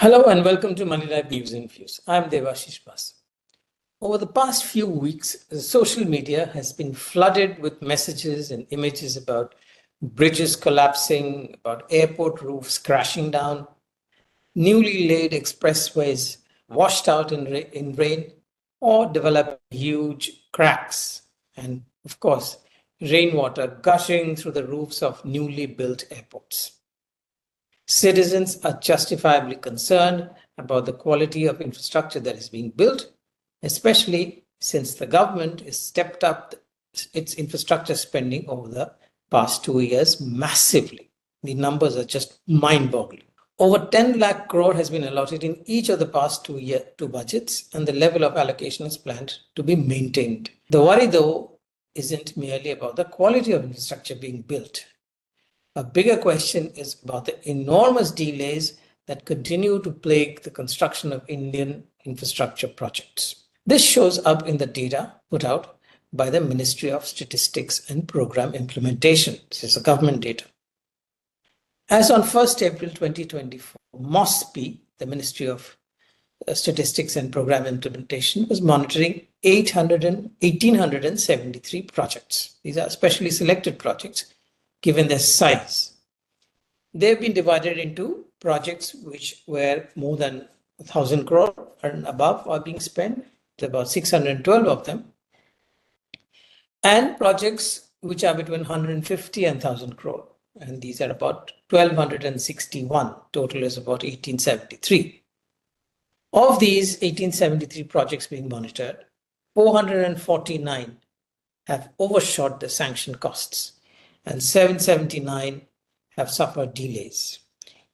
Hello and welcome to Moneylife News and Views. I'm Debashis Basu. Over the past few weeks, social media has been flooded with messages and images about bridges collapsing, about airport roofs crashing down, newly laid expressways washed out in rain, or developing huge cracks, and of course, rainwater gushing through the roofs of newly built airports. Citizens are justifiably concerned about the quality of infrastructure that is being built, especially since the government has stepped up its infrastructure spending over the past 2 years massively. The numbers are just mind-boggling. Over 10 lakh crore has been allotted in each of the past two budgets, and the level of allocation is planned to be maintained. The worry, though, isn't merely about the quality of infrastructure being built. A bigger question is about the enormous delays that continue to plague the construction of Indian infrastructure projects. This shows up in the data put out by the Ministry of Statistics and Program Implementation. This is the government data. As on 1st April 2024, MoSPI, the Ministry of Statistics and Program Implementation, was monitoring 1,873 projects. These are specially selected projects given their size. They've been divided into projects which were more than 1,000 crore and above are being spent, about 612 of them, and projects which are between 150 and 1,000 crore. And these are about 1,261. Total is about 1,873. Of these 1,873 projects being monitored, 449 have overshot the sanctioned costs, and 779 have suffered delays.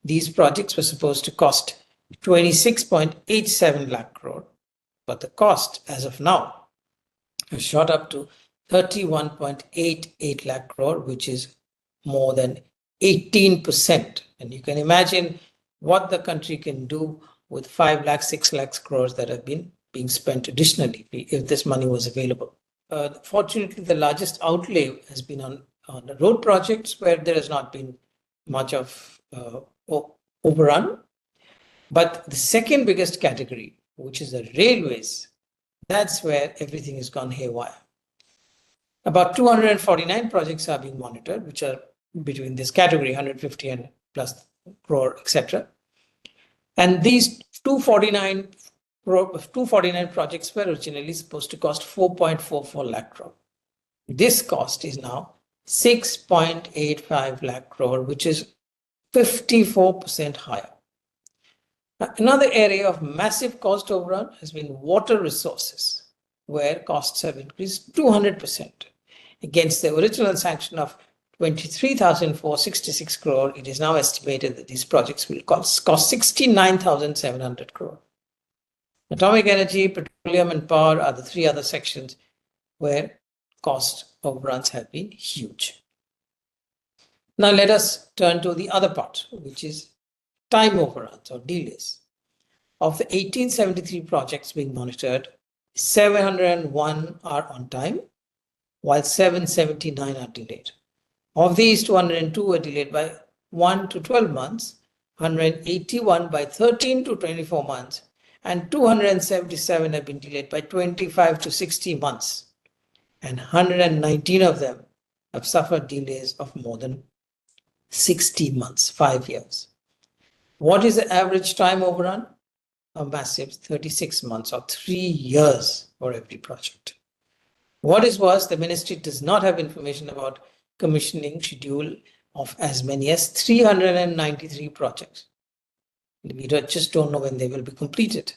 These projects were supposed to cost 26.87 lakh crore, but the cost as of now has shot up to 31.88 lakh crore, which is more than 18%. And you can imagine what the country can do with 5 lakh, 6 lakhs crores that have been being spent additionally if this money was available. Fortunately, the largest outlay has been on the road projects where there has not been much of overrun. But the second biggest category, which is the railways, that's where everything has gone haywire. About 249 projects are being monitored, which are between this category, 150 and plus crore, etc. And these 249 projects were originally supposed to cost 4.44 lakh crore. This cost is now 6.85 lakh crore, which is 54% higher. Another area of massive cost overrun has been water resources, where costs have increased 200%. Against the original sanction of 23,466 crore, it is now estimated that these projects will cost 69,700 crore. Atomic energy, petroleum and power are the three other sections where cost overruns have been huge. Now let us turn to the other part, which is time overruns or delays. Of the 1,873 projects being monitored, 701 are on time, while 779 are delayed. Of these, 202 were delayed by 1 to 12 months, 181 by 13 to 24 months, and 277 have been delayed by 25 to 60 months. And 119 of them have suffered delays of more than 60 months, 5 years. What is the average time overrun? A massive 36 months or 3 years for every project. What is worse, the ministry does not have information about commissioning schedule of as many as 393 projects. We just don't know when they will be completed.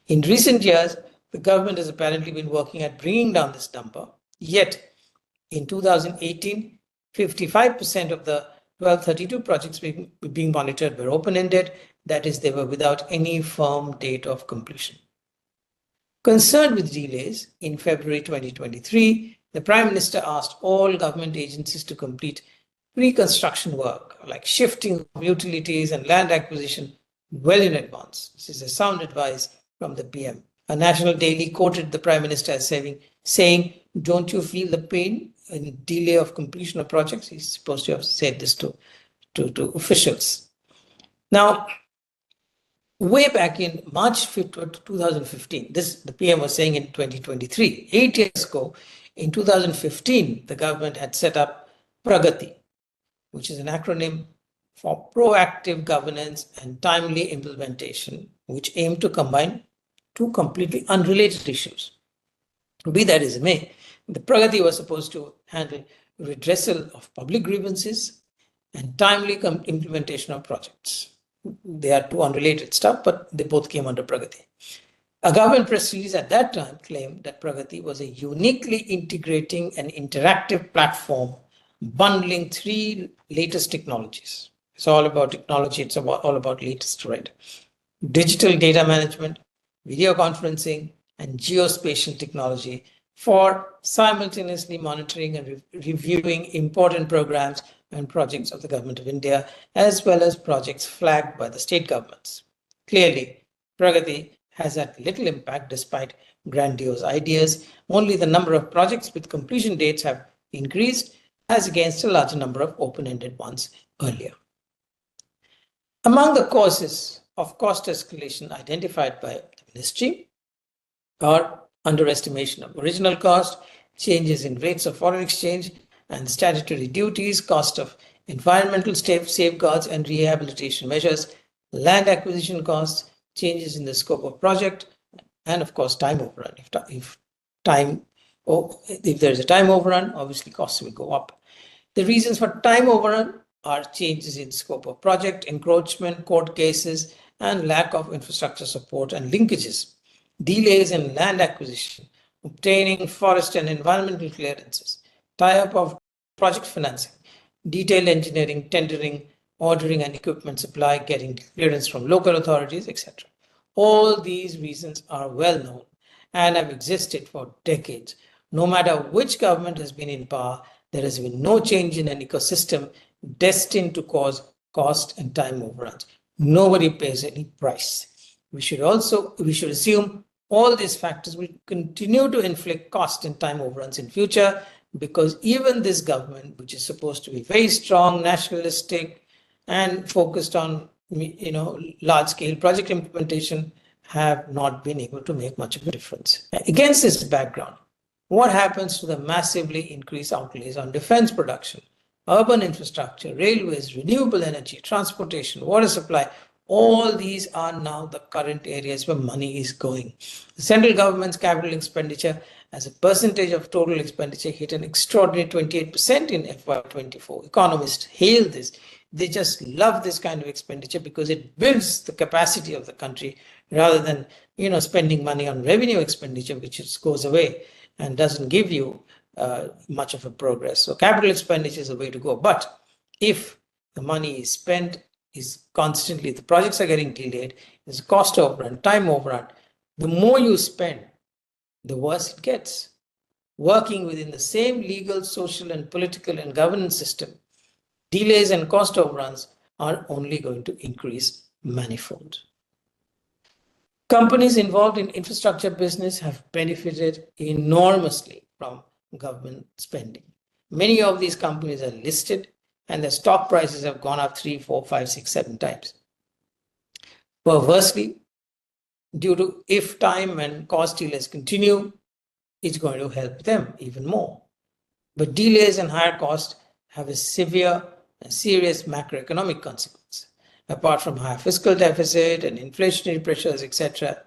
In recent years, the government has apparently been working at bringing down this number. Yet, in 2018, 55% of the 1,232 projects being monitored were open-ended. That is, they were without any firm date of completion. Concerned with delays, in February 2023, the Prime Minister asked all government agencies to complete pre-construction work like shifting of utilities and land acquisition well in advance. This is a sound advice from the PM. A national daily quoted the Prime Minister as saying, "Don't you feel the pain and delay of completion of projects?" He's supposed to have said this to officials. Now, way back in March 2015, the PM was saying in 2023, 8 years ago, in 2015, the government had set up PRAGATI, which is an acronym for proactive governance and timely implementation, which aim to combine two completely unrelated issues. Be that as it may, the PRAGATI was supposed to handle redressal of public grievances and timely implementation of projects. They are two unrelated stuff, but they both came under PRAGATI. A government press release at that time claimed that PRAGATI was a uniquely integrating and interactive platform bundling three latest technologies. It's all about technology. It's all about latest, right? Digital data management, video conferencing, and geospatial technology for simultaneously monitoring and reviewing important programs and projects of the Government of India, as well as projects flagged by the state governments. Clearly, PRAGATI has had little impact despite grandiose ideas. Only the number of projects with completion dates have increased as against a larger number of open-ended ones earlier. Among the causes of cost escalation identified by the ministry are underestimation of original cost, changes in rates of foreign exchange and statutory duties, cost of environmental safeguards and rehabilitation measures, land acquisition costs, changes in the scope of project, and of course time overrun. If there is a time overrun, obviously costs will go up. The reasons for time overrun are changes in scope of project, encroachment, court cases, and lack of infrastructure support and linkages, delays in land acquisition, obtaining forest and environmental clearances, tie-up of project financing, detailed engineering, tendering, ordering and equipment supply, getting clearance from local authorities, etc. All these reasons are well known and have existed for decades. No matter which government has been in power, there has been no change in an ecosystem destined to cause cost and time overruns. Nobody pays any price. We should assume all these factors will continue to inflict cost and time overruns in future, because even this government, which is supposed to be very strong, nationalistic, and focused on large-scale project implementation, have not been able to make much of a difference. Against this background, what happens to the massively increased outlays on defense production, urban infrastructure, railways, renewable energy, transportation, water supply? All these are now the current areas where money is going. The central government's capital expenditure as a percentage of total expenditure hit an extraordinary 28% in FY24. Economists hail this. They just love this kind of expenditure because it builds the capacity of the country rather than spending money on revenue expenditure, which just goes away and doesn't give you much of a progress. So capital expenditure is the way to go. But if the money is spent, is constantly, the projects are getting delayed, there's cost overrun, time overrun, the more you spend, the worse it gets. Working within the same legal, social, and political and governance system, delays and cost overruns are only going to increase manifold. Companies involved in infrastructure business have benefited enormously from government spending. Many of these companies are listed and their stock prices have gone up 3, 4, 5, 6, 7 times. Perversely, due to if time and cost delays continue, it's going to help them even more. But delays and higher costs have a severe and serious macroeconomic consequence. Apart from higher fiscal deficit and inflationary pressures, etc.,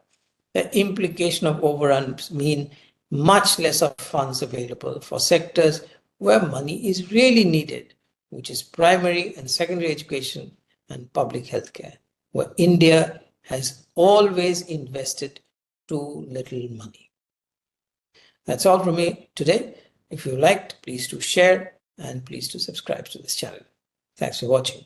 the implication of overruns mean much less of funds available for sectors where money is really needed, which is primary and secondary education and public healthcare, where India has always invested too little money. That's all from me today. If you liked, please do share and please do subscribe to this channel. Thanks for watching.